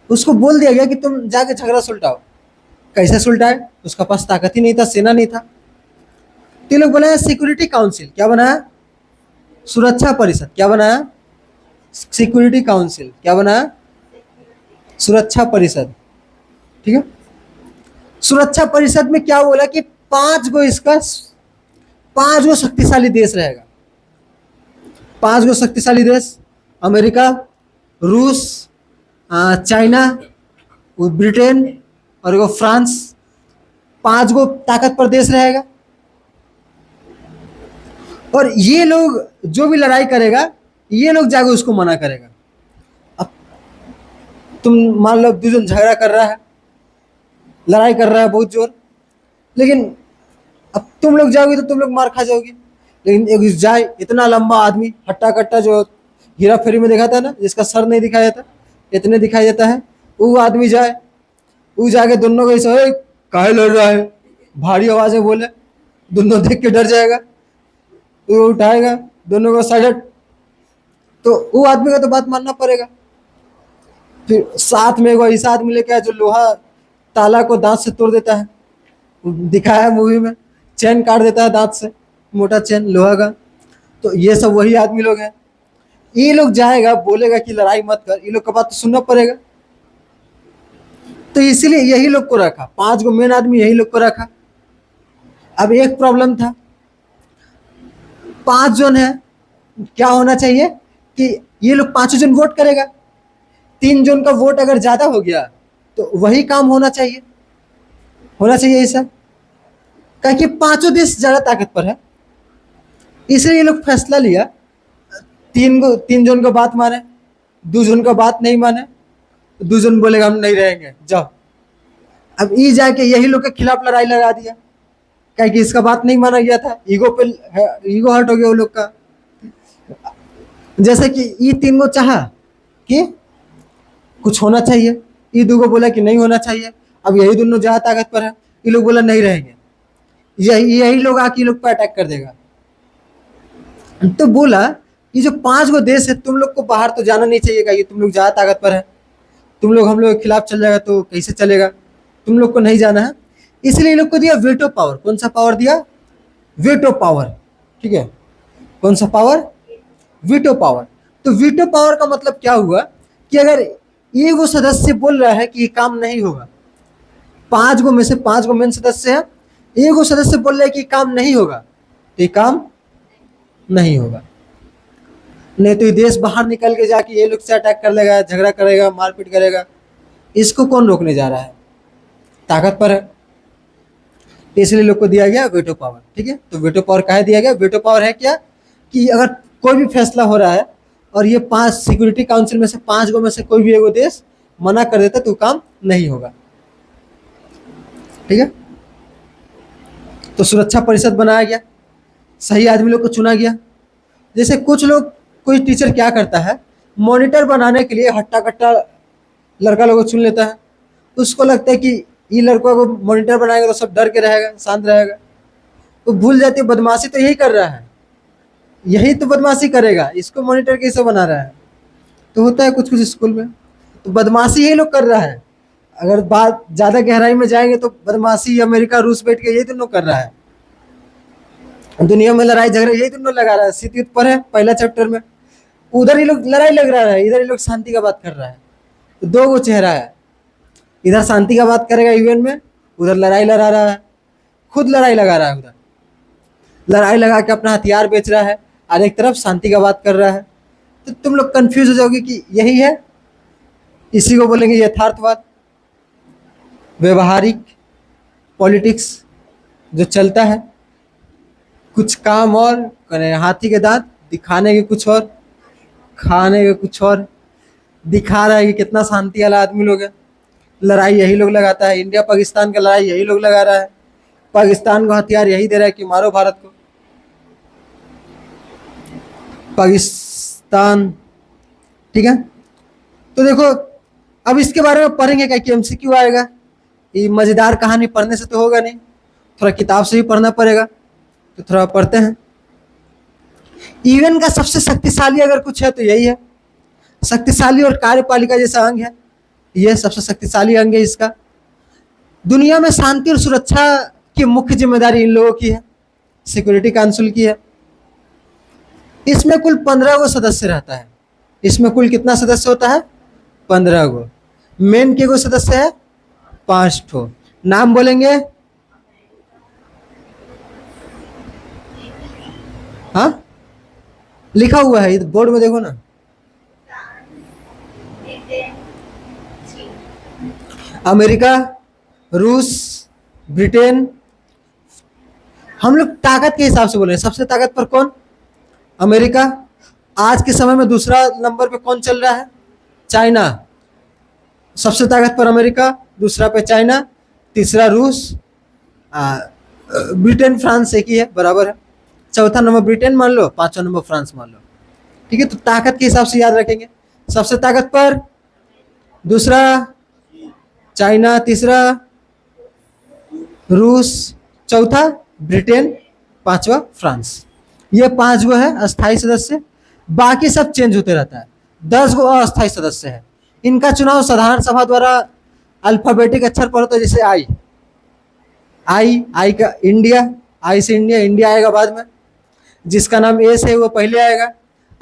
उसको बोल दिया गया कि तुम जाके झगड़ा सुलटाओ। कैसे सुलटाए, उसका पास ताकत ही नहीं था, सेना नहीं था, तो ये लोग बनाया सिक्योरिटी काउंसिल। क्या बनाया, सुरक्षा परिषद। क्या बनाया, सिक्योरिटी काउंसिल। क्या बनाया, सुरक्षा परिषद। ठीक है, सुरक्षा परिषद में क्या बोला कि 5 गो शक्तिशाली देश रहेगा, 5 गो शक्तिशाली देश, अमेरिका, रूस, चाइना, ब्रिटेन और वो फ्रांस, 5 गो ताकतवर देश रहेगा। और ये लोग जो भी लड़ाई करेगा, ये लोग जाके उसको मना करेगा। अब तुम मान लो दूसरा झगड़ा कर रहा है, लड़ाई कर रहा है बहुत जोर, लेकिन अब तुम लोग जाओगे तो तुम लोग मार खा जाओगे। लेकिन एक जाए इतना लंबा आदमी, हट्टा कट्टा, जो हीरा फेरी में देखा था ना, जिसका सर नहीं दिखाई देता, इतने दिखाई देता है, वो आदमी जाए, वो जाके दोनों को ऐसा, काहे लड़ रहा है, भारी आवाज में बोले, दोनों देख के डर जाएगा, वो उठाएगा दोनों को साइड, तो वो आदमी का तो बात मानना पड़ेगा। फिर साथ में वो ऐसा आदमी लेके आया जो लोहा ताला को दांत से तोड़ देता है, दिखाया है मूवी में, चैन काट देता है दांत से, मोटा चैन लोहा का। तो ये सब वही आदमी लोग हैं। ये लोग जाएगा बोलेगा कि लड़ाई मत कर, ये लोग का बात तो सुनना पड़ेगा। तो इसीलिए यही लोग को रखा, 5 गो मेन आदमी यही लोग को रखा। अब एक प्रॉब्लम था, 5 जन है, क्या होना चाहिए कि ये लोग 5 जन वोट करेगा, 3 जन का वोट अगर ज्यादा हो गया तो वही काम होना चाहिए ऐसा, क्योंकि 5 देश ज्यादा ताकतवर है। इसलिए ये लोग फैसला लिया, 3 जन का बात माने, 2 जन का बात नहीं माने, 2 जन बोलेगा हम नहीं रहेंगे, जाओ। अब ये जाके यही लोग के खिलाफ लड़ाई लगा दिया, क्योंकि इसका बात नहीं माना गया था, ईगो हर्ट हो गया वो लोग का। जैसे कि ये 3 गो चाहा कि कुछ होना चाहिए, ये 2 गो बोला कि नहीं होना चाहिए। अब यही दोनों ज्यादा ताकत पर है, ये लोग बोला नहीं रहेंगे, यही लोग आके लोग पर अटैक कर देगा। तो बोला ये जो 5 गो देश है, तुम लोग को बाहर तो जाना नहीं चाहिए, ये तुम लोग ज्यादा ताकत पर है, तुम लोग हम लोग के खिलाफ चल जाएगा तो कैसे चलेगा, तुम लोग को नहीं जाना है। इसलिए लोग को दिया वेटो पावर। कौन सा पावर दिया, वेटो पावर। ठीक है, कौन सा पावर, वीटो पावर। तो वीटो पावर का मतलब क्या हुआ कि अगर एक वो सदस्य बोल रहा है कि ये काम नहीं होगा, 5 गो में से 5 गो मेन सदस्य है, एक वो सदस्य बोल रहा है कि काम नहीं होगा, तो ये काम नहीं होगा। नहीं तो ये देश बाहर निकल के जाके ये लोग से अटैक कर लेगा, झगड़ा करेगा, मारपीट करेगा। इसको कौन रोकने जा रहा है, ताकत पर है। इसलिए लोग को दिया गया वेटो पावर। ठीक है, तो वेटो पावर काहे दिया गया, वेटो पावर है क्या कि अगर कोई भी फैसला हो रहा है और ये 5 सिक्योरिटी काउंसिल में से 5 गो में से कोई भी एगो देश मना कर देता तो काम नहीं होगा। ठीक है, तो सुरक्षा परिषद बनाया गया, सही आदमी लोग को चुना गया। जैसे कुछ लोग, कोई टीचर क्या करता है, मॉनिटर बनाने के लिए हट्टा कट्टा लड़का लोगों को चुन लेता है। उसको लगता है कि ये लड़कों को मॉनिटर बनाएगा तो सब डर के रहेगा, शांत रहेगा। तो भूल जाती है बदमाशी तो यही कर रहा है, यही तो बदमाशी करेगा, इसको मॉनिटर कैसे बना रहा है। तो होता है कुछ कुछ स्कूल में, तो बदमाशी यही लोग कर रहा है। अगर बात ज़्यादा गहराई में जाएंगे तो बदमाशी अमेरिका रूस बैठ के यही दोनों कर रहा है। दुनिया में लड़ाई झगड़े यही दोनों लगा रहा है। शीत युद्ध पर है पहला चैप्टर में, उधर ही लोग लड़ाई लग रहा है, इधर ही लोग शांति का बात कर रहा है। तो दो गो चेहरा है, इधर शांति का बात करेगा यूएन में, उधर लड़ाई लड़ा रहा है, खुद लड़ाई लगा रहा है, उधर लड़ाई लगा के अपना हथियार बेच रहा है और एक तरफ शांति का बात कर रहा है। तो तुम लोग कंफ्यूज हो जाओगे कि यही है, इसी को बोलेंगे यथार्थवाद, व्यवहारिक पॉलिटिक्स जो चलता है। कुछ काम और करें, हाथी के दांत दिखाने के कुछ और, खाने के कुछ और, दिखा रहा है कि कितना शांति वाला आदमी लोग है। लड़ाई यही लोग लगाता है, इंडिया पाकिस्तान का लड़ाई यही लोग लगा रहा है, पाकिस्तान को हथियार यही दे रहा है कि मारो भारत को। पाकिस्तान, ठीक है। तो देखो अब इसके बारे में पढ़ेंगे क्या कि एमसीक्यू आएगा, ये मज़ेदार कहानी पढ़ने से तो होगा नहीं, थोड़ा किताब से भी पढ़ना पड़ेगा। तो थोड़ा पढ़ते हैं। यूएन का सबसे शक्तिशाली अगर कुछ है तो यही है, शक्तिशाली और कार्यपालिका जैसा अंग है, यह सबसे शक्तिशाली अंग है इसका। दुनिया में शांति और सुरक्षा की मुख्य जिम्मेदारी इन लोगों की है, सिक्योरिटी काउंसिल की है। इसमें कुल 15 गो सदस्य रहता है। इसमें कुल कितना सदस्य होता है? 15 गो। मेन के गो सदस्य है 5 ठो। नाम बोलेंगे, हाँ लिखा हुआ है बोर्ड में, देखो ना। अमेरिका, रूस, ब्रिटेन। हम लोग ताकत के हिसाब से बोल रहे हैं, सबसे ताकत पर कौन? अमेरिका। आज के समय में दूसरा नंबर पे कौन चल रहा है? चाइना। सबसे ताकत पर अमेरिका, दूसरा पे चाइना, तीसरा रूस, ब्रिटेन, फ्रांस एक ही है, बराबर है। चौथा नंबर ब्रिटेन मान लो, पांचवा नंबर फ्रांस मान लो, ठीक है। तो ताकत के हिसाब से याद रखेंगे, सबसे ताकत पर दूसरा चाइना, तीसरा रूस, चौथा ब्रिटेन, पांचवा फ्रांस। ये 5 गो है अस्थायी सदस्य, बाकी सब चेंज होते रहता है। 10 गो अस्थायी सदस्य है। इनका चुनाव साधारण सभा द्वारा अल्फाबेटिक अक्षर पर होता है, जैसे आई का इंडिया, आई से इंडिया, इंडिया आएगा बाद में। जिसका नाम ए से वो पहले आएगा,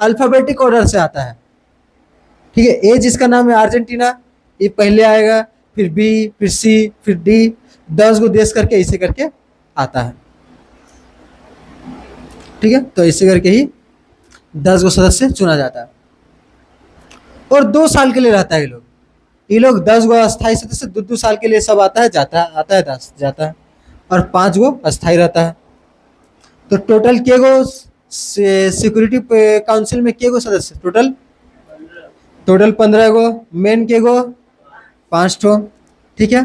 अल्फाबेटिक ऑर्डर से आता है, ठीक है। ए जिसका नाम है अर्जेंटीना, ये पहले आएगा, फिर बी, फिर सी, फिर डी, 10 गो देश करके ऐसे करके आता है, ठीक है। तो ऐसे करके ही 10 गो सदस्य चुना जाता है और 2 साल के लिए रहता है ये लोग 10 गो अस्थायी सदस्य 2 साल के लिए सब आता है जाता है, आता है जाता है, और 5 गो अस्थायी रहता है। तो टोटल के गो सिक्योरिटी काउंसिल में के गो सदस्य? टोटल 15 गो। मेन के गो 5 ठो, ठीक है।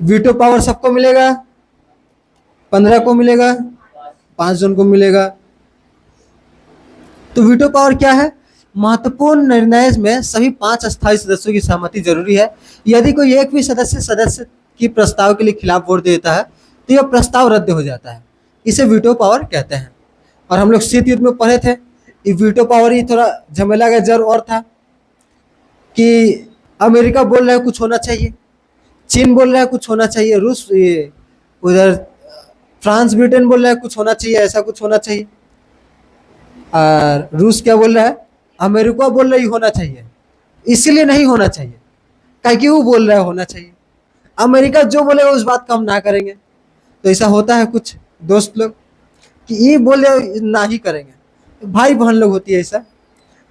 वीटो पावर सबको मिलेगा, 15 को मिलेगा, 5 जन को मिलेगा। तो वीटो पावर क्या है? महत्वपूर्ण निर्णय में सभी 5 अस्थायी सदस्यों की सहमति जरूरी है। यदि कोई एक भी सदस्य की प्रस्ताव के लिए खिलाफ वोट देता है तो यह प्रस्ताव रद्द हो जाता है, इसे वीटो पावर कहते हैं। और हम लोग शीत युद्ध में पढ़े थे, ये वीटो पावर ही थोड़ा झमेला का जड़ और था कि अमेरिका बोल रहा है कुछ होना चाहिए, चीन बोल रहा है कुछ होना चाहिए, रूस उधर फ्रांस ब्रिटेन बोल रहा है कुछ होना चाहिए, ऐसा कुछ होना चाहिए। और रूस क्या बोल रहा है? अमेरिका बोल रहा है होना चाहिए, इसलिए नहीं होना चाहिए, क्योंकि वो बोल रहा है होना चाहिए। अमेरिका जो बोलेगा उस बात का हम ना करेंगे। तो ऐसा होता है कुछ दोस्त लोग कि ये बोले ना ही करेंगे, भाई बहन लोग होती है ऐसा,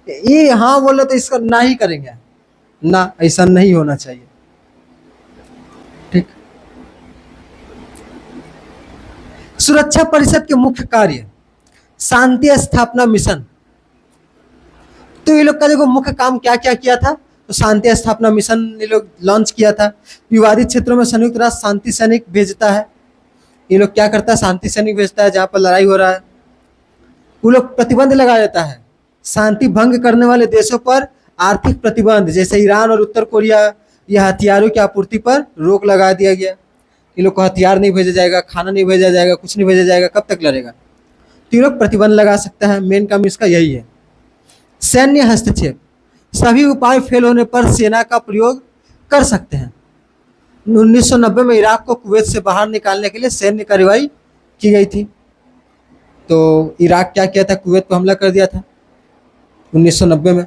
ये हाँ बोले तो इसका ना ही करेंगे, ना ऐसा नहीं होना चाहिए, ठीक। सुरक्षा परिषद के मुख्य कार्य, शांति स्थापना मिशन। तो ये लोग का देखो मुख्य काम क्या क्या किया था, तो शांति स्थापना मिशन ये लोग लॉन्च किया था। विवादित क्षेत्रों में संयुक्त राष्ट्र शांति सैनिक भेजता है, ये लोग क्या करता है, शांति सैनिक भेजता है जहाँ पर लड़ाई हो रहा है। वो लोग प्रतिबंध लगा देता है, शांति भंग करने वाले देशों पर आर्थिक प्रतिबंध, जैसे ईरान और उत्तर कोरिया, यह हथियारों की आपूर्ति पर रोक लगा दिया गया। ये लोग को हथियार नहीं भेजा जाएगा, खाना नहीं भेजा जाएगा, कुछ नहीं भेजा जाएगा, कब तक लड़ेगा। तो ये लोग प्रतिबंध लगा सकता है, मेन काम इसका यही है। सैन्य हस्तक्षेप, सभी उपाय फेल होने पर सेना का प्रयोग कर सकते हैं। 1990 में इराक को कुवैत से बाहर निकालने के लिए सैन्य कार्रवाई की गई थी। तो इराक क्या किया था, कुवैत पर हमला कर दिया था 1990 में।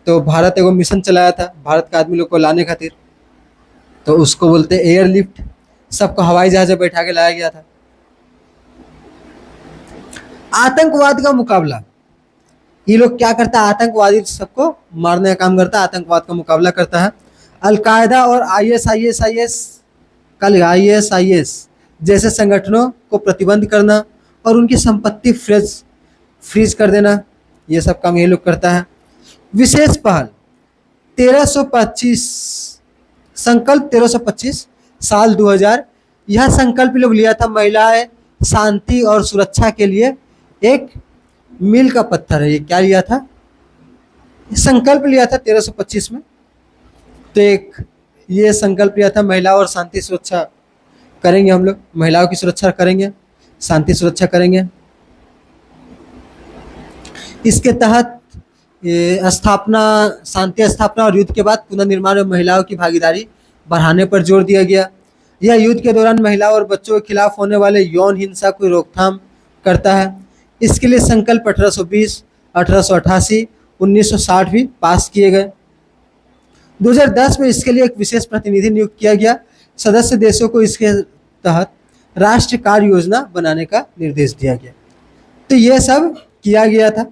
तो भारत एगो मिशन चलाया था भारत का आदमी लोग को लाने खातिर, तो उसको बोलते एयरलिफ्ट, सबको हवाई जहाज में बैठा के लाया गया था। आतंकवाद का मुकाबला, ये लोग क्या करता है, आतंकवादी सबको मारने का काम करता है, आतंकवाद का मुकाबला करता है। अलकायदा और आईएसआईएस जैसे संगठनों को प्रतिबंध करना और उनकी संपत्ति फ्रीज कर देना, ये सब काम ये लोग करता है। विशेष पहल 1325, संकल्प 1325 साल 2000, यह संकल्प लोग लिया था महिलाएं शांति और सुरक्षा के लिए एक मील का पत्थर है। ये क्या लिया था, संकल्प लिया था 1325 में। तो एक ये संकल्प लिया था, महिला और शांति सुरक्षा करेंगे, हम लोग महिलाओं की सुरक्षा करेंगे, शांति सुरक्षा करेंगे। इसके तहत ये स्थापना, शांति स्थापना और युद्ध के बाद पुनर्निर्माण में महिलाओं की भागीदारी बढ़ाने पर जोर दिया गया। यह युद्ध के दौरान महिलाओं और बच्चों के खिलाफ होने वाले यौन हिंसा को रोकथाम करता है। इसके लिए संकल्प 1820, 1888, 1960 भी पास किए गए। 2010 में इसके लिए एक विशेष प्रतिनिधि नियुक्त किया गया। सदस्य देशों को इसके तहत राष्ट्रीय कार्य योजना बनाने का निर्देश दिया गया। तो ये सब किया गया था।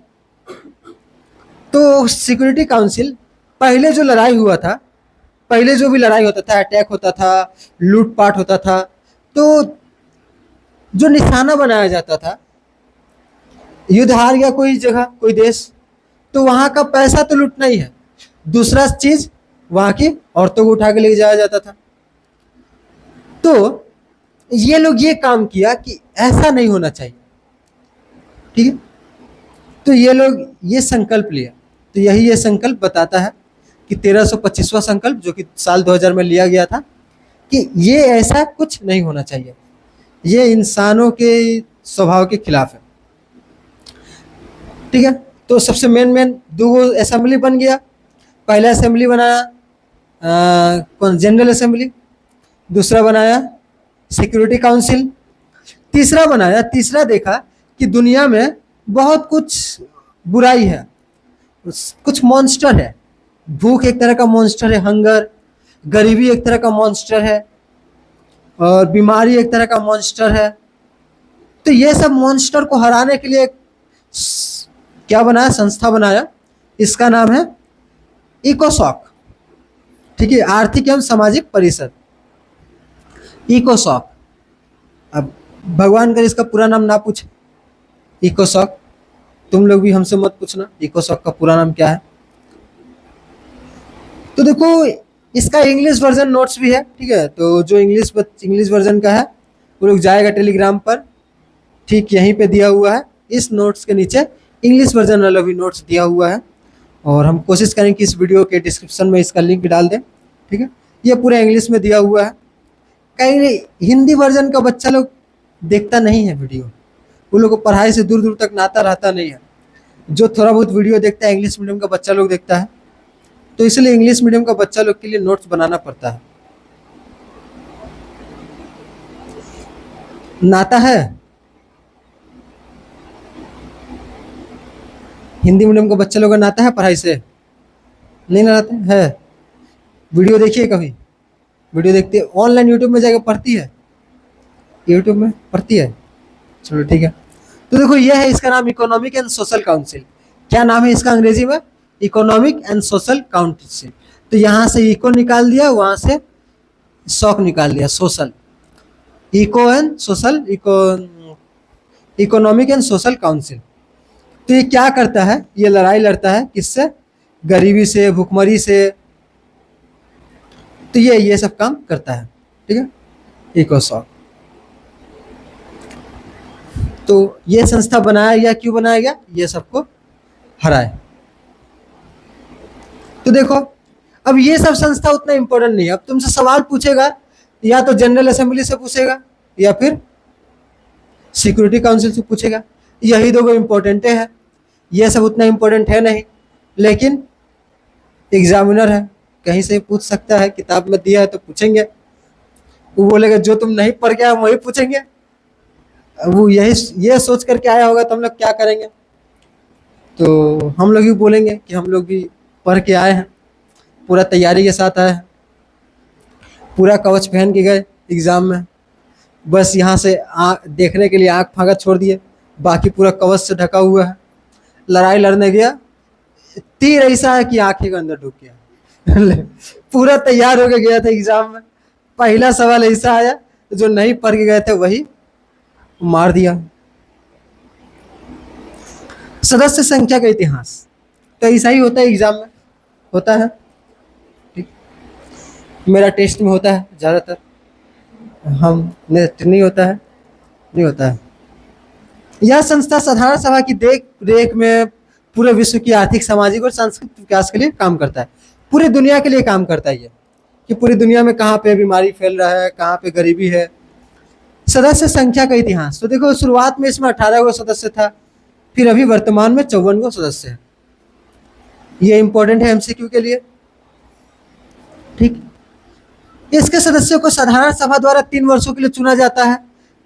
तो सिक्योरिटी काउंसिल, पहले जो लड़ाई हुआ था, पहले जो भी लड़ाई होता था, अटैक होता था, लूटपाट होता था, तो जो निशाना बनाया जाता था, युद्ध हार गया कोई जगह, कोई देश, तो वहाँ का पैसा तो लूटना ही है, दूसरा चीज वहाँ की औरतों को उठा के ले जाया जाता था। तो ये लोग ये काम किया कि ऐसा नहीं होना चाहिए, ठीक है। तो ये लोग ये संकल्प लिया। तो यही ये संकल्प बताता है कि 1325वां संकल्प जो कि साल 2000 में लिया गया था, कि ये ऐसा कुछ नहीं होना चाहिए, ये इंसानों के स्वभाव के खिलाफ है, ठीक है। तो सबसे मेन दो असेंबली बन गया। पहला असेंबली बनाया कौन, जनरल असेंबली, दूसरा बनाया सिक्योरिटी काउंसिल, तीसरा देखा कि दुनिया में बहुत कुछ बुराई है, कुछ मॉन्स्टर है, भूख एक तरह का मॉन्स्टर है, हंगर, गरीबी एक तरह का मॉन्स्टर है, और बीमारी एक तरह का मॉन्स्टर है। तो ये सब मॉन्स्टर को हराने के लिए क्या बनाया, संस्था बनाया, इसका नाम है इकोसॉक, ठीक है, आर्थिक एवं सामाजिक परिषद, इकोसॉक। अब भगवान कर इसका पूरा नाम ना पूछे, इकोसॉक, तुम लोग भी हमसे मत पूछना इकोसॉक का पूरा नाम क्या है। तो देखो इसका इंग्लिश वर्जन नोट्स भी है, ठीक है। तो जो इंग्लिश वर्जन का है वो लोग जाएगा टेलीग्राम पर, ठीक यहीं पे दिया हुआ है, इस नोट्स के नीचे इंग्लिश वर्जन वाला भी नोट्स दिया हुआ है। और हम कोशिश करें कि इस वीडियो के डिस्क्रिप्शन में इसका लिंक डाल दें, ठीक है। ये पूरा इंग्लिश में दिया हुआ है। कहीं हिंदी वर्जन का बच्चा लोग देखता नहीं है वीडियो, वो लोग को पढ़ाई से दूर दूर तक नाता रहता नहीं है। जो थोड़ा बहुत वीडियो देखता है इंग्लिश मीडियम का बच्चा लोग देखता है, तो इसलिए इंग्लिश मीडियम का बच्चा लोग के लिए नोट्स बनाना पड़ता है। नाता है हिंदी मीडियम का बच्चा लोग का नाता है पढ़ाई से, नहीं नाते है। वीडियो देखिए, कभी वीडियो देखती है, ऑनलाइन यूट्यूब में जाकर पढ़ती है, यूट्यूब में पढ़ती है, चलो ठीक है। तो देखो ये है, इसका नाम इकोनॉमिक एंड सोशल काउंसिल। क्या नाम है इसका अंग्रेजी में, इकोनॉमिक एंड सोशल काउंसिल। तो यहाँ से इको निकाल दिया, वहाँ से सॉक निकाल दिया, social, eco and social, economic and social council. तो ये क्या करता है, ये लड़ाई लड़ता है किससे, गरीबी से, भूखमरी से। तो ये सब काम करता है, ठीक है, इकोसॉक। तो ये संस्था बनाया गया, क्यों बनाया गया? ये सबको हराए। तो देखो, अब ये सब संस्था उतना इंपॉर्टेंट नहीं है। अब तुमसे सवाल पूछेगा, या तो जनरल असेंबली से पूछेगा या फिर सिक्योरिटी काउंसिल से पूछेगा। यही दो इंपॉर्टेंट है, ये सब उतना इंपॉर्टेंट है नहीं, लेकिन एग्जामिनर है, कहीं से पूछ सकता है। किताब में दिया है तो पूछेंगे, वो बोलेगा जो तुम नहीं पढ़ के आए वही पूछेंगे। वो ये सोच करके आया होगा तो हम लोग क्या करेंगे? तो हम लोग भी बोलेंगे कि हम लोग भी पढ़ के आए हैं, पूरा तैयारी के साथ आए हैं, पूरा कवच पहन के गए एग्ज़ाम में, बस यहाँ से देखने के लिए आँख फाँका छोड़ दिए, बाकी पूरा कवच से ढका हुआ है। लड़ाई लड़ने गया, तीर ऐसा है कि आँखें के अंदर ढुक गया। पूरा तैयार होके गया था एग्ज़ाम में, पहला सवाल ऐसा आया, जो नहीं पढ़ के गए थे वही मार दिया। सदस्य संख्या का इतिहास, तो ऐसा ही होता है एग्जाम में, होता है। ठीक, मेरा टेस्ट में होता है ज़्यादातर, हम नहीं होता है, नहीं होता है। यह संस्था साधारण सभा की देख रेख में पूरे विश्व की आर्थिक, सामाजिक और सांस्कृतिक विकास के लिए काम करता है। पूरी दुनिया के लिए काम करता है ये, कि पूरी दुनिया में कहाँ पे बीमारी फैल रहा है, कहाँ पे गरीबी है। सदस्य संख्या का इतिहास, तो देखो शुरुआत में इसमें 18 गो सदस्य था, फिर अभी वर्तमान में 54 गो सदस्य है। ये इंपॉर्टेंट है एमसीक्यू के लिए। ठीक, इसके सदस्यों को साधारण सभा द्वारा 3 वर्षों के लिए चुना जाता है।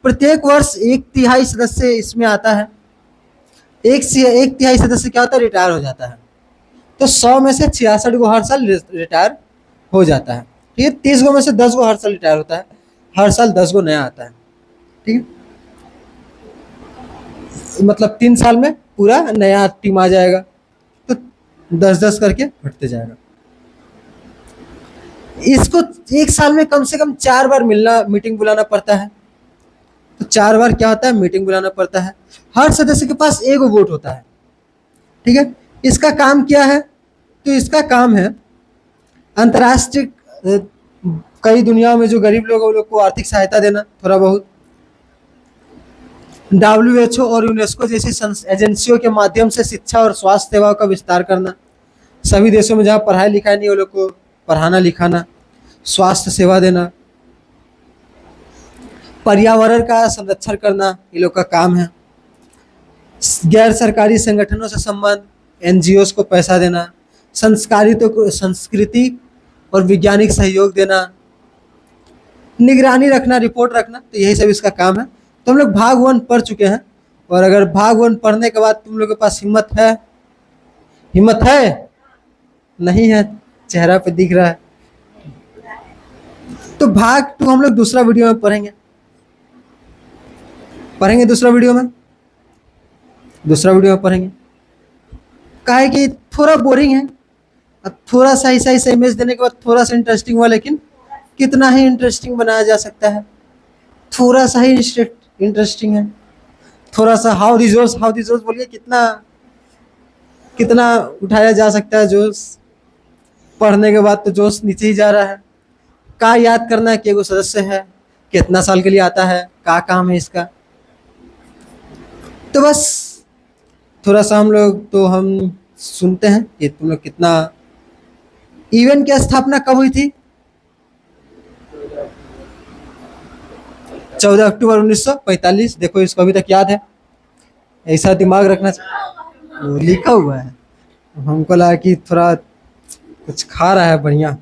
प्रत्येक वर्ष 1/3 सदस्य इसमें आता है। एक तिहाई सदस्य क्या होता है? रिटायर हो जाता है। तो 100 में से 66 गो हर साल रिटायर हो जाता है। ठीक है, 30 गो में से 10 गो हर साल रिटायर होता है, हर साल 10 गो नया आता है। ठीक है, मतलब 3 साल में पूरा नया टीम आ जाएगा, तो 10-10 करके बढ़ते जाएगा। इसको एक साल में कम से कम 4 बार मीटिंग बुलाना पड़ता है। तो 4 बार क्या होता है? मीटिंग बुलाना पड़ता है। हर सदस्य के पास 1 वोट होता है। ठीक है, इसका काम क्या है? तो इसका काम है अंतर्राष्ट्रीय कई दुनिया में जो गरीब लोग हैं उन लोग को आर्थिक सहायता देना, थोड़ा बहुत। WHO और यूनेस्को जैसी एजेंसियों के माध्यम से शिक्षा और स्वास्थ्य सेवाओं का विस्तार करना। सभी देशों में जहाँ पढ़ाई लिखाई नहीं, वो लोग को पढ़ाना लिखाना, स्वास्थ्य सेवा देना, पर्यावरण का संरक्षण करना, ये लोग का काम है। गैर सरकारी संगठनों से संबंध, NGOs को पैसा देना, संस्कृति और वैज्ञानिक सहयोग देना, निगरानी रखना, रिपोर्ट रखना, तो यही सब इसका काम है। तो हम लोग भाग 1 पढ़ चुके हैं, और अगर भाग 1 पढ़ने के बाद तुम लोग के पास हिम्मत है, हिम्मत है? नहीं है, चेहरा पे दिख रहा है। तो भाग 2 हम लोग दूसरा वीडियो में पढ़ेंगे, दूसरा वीडियो में पढ़ेंगे। कहा है कि थोड़ा बोरिंग है, अब थोड़ा सा ऐसा इमेज देने के बाद थोड़ा सा इंटरेस्टिंग हुआ, लेकिन कितना ही इंटरेस्टिंग बनाया जा सकता है, थोड़ा सा ही इंटरेस्टिंग है। थोड़ा सा हाउ दी जोश बोलिए, कितना उठाया जा सकता है जोश? पढ़ने के बाद तो जोश नीचे ही जा रहा है। का याद करना है कि वो सदस्य है, कितना साल के लिए आता है, का काम है इसका। तो बस थोड़ा सा हम सुनते हैं कि तुम लोग कितना। इवेंट की स्थापना कब हुई थी? 14 अक्टूबर 1945। देखो इसको अभी तक याद है, ऐसा दिमाग रखना चाहिए, लिखा हुआ है। हमको लगा कि थोड़ा कुछ खा रहा है, बढ़िया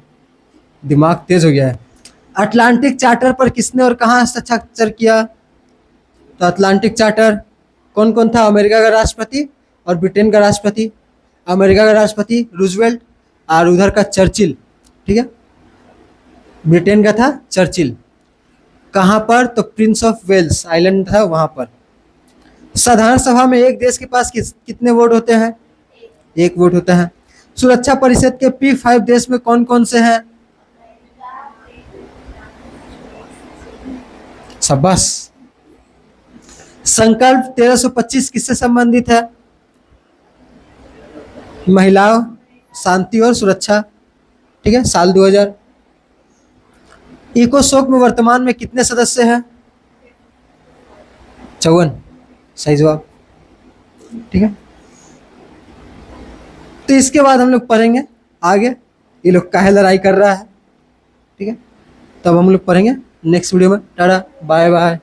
दिमाग तेज हो गया है। अटलांटिक चार्टर पर किसने और कहाँ हस्ताक्षर किया? तो अटलांटिक चार्टर कौन कौन था? अमेरिका का राष्ट्रपति और ब्रिटेन का राष्ट्रपति। अमेरिका का राष्ट्रपति रूजवेल्ट, और उधर का चर्चिल। ठीक है, ब्रिटेन का था चर्चिल। कहाँ पर? तो प्रिंस ऑफ वेल्स आइलैंड था वहाँ पर। साधारण सभा में एक देश के पास कितने वोट होते हैं? 1 वोट होता है। सुरक्षा परिषद के P5 देश में कौन कौन से हैं? शाबाश। संकल्प 1325 किससे संबंधित है? महिलाओं, शांति और सुरक्षा। ठीक है, साल 2000। इकोसोक में वर्तमान में कितने सदस्य हैं? 54। सही जवाब। ठीक है, तो इसके बाद हम लोग पढ़ेंगे आगे ये लोग काहे लड़ाई कर रहा है। ठीक है, तब हम लोग पढ़ेंगे नेक्स्ट वीडियो में। Tata bye bye.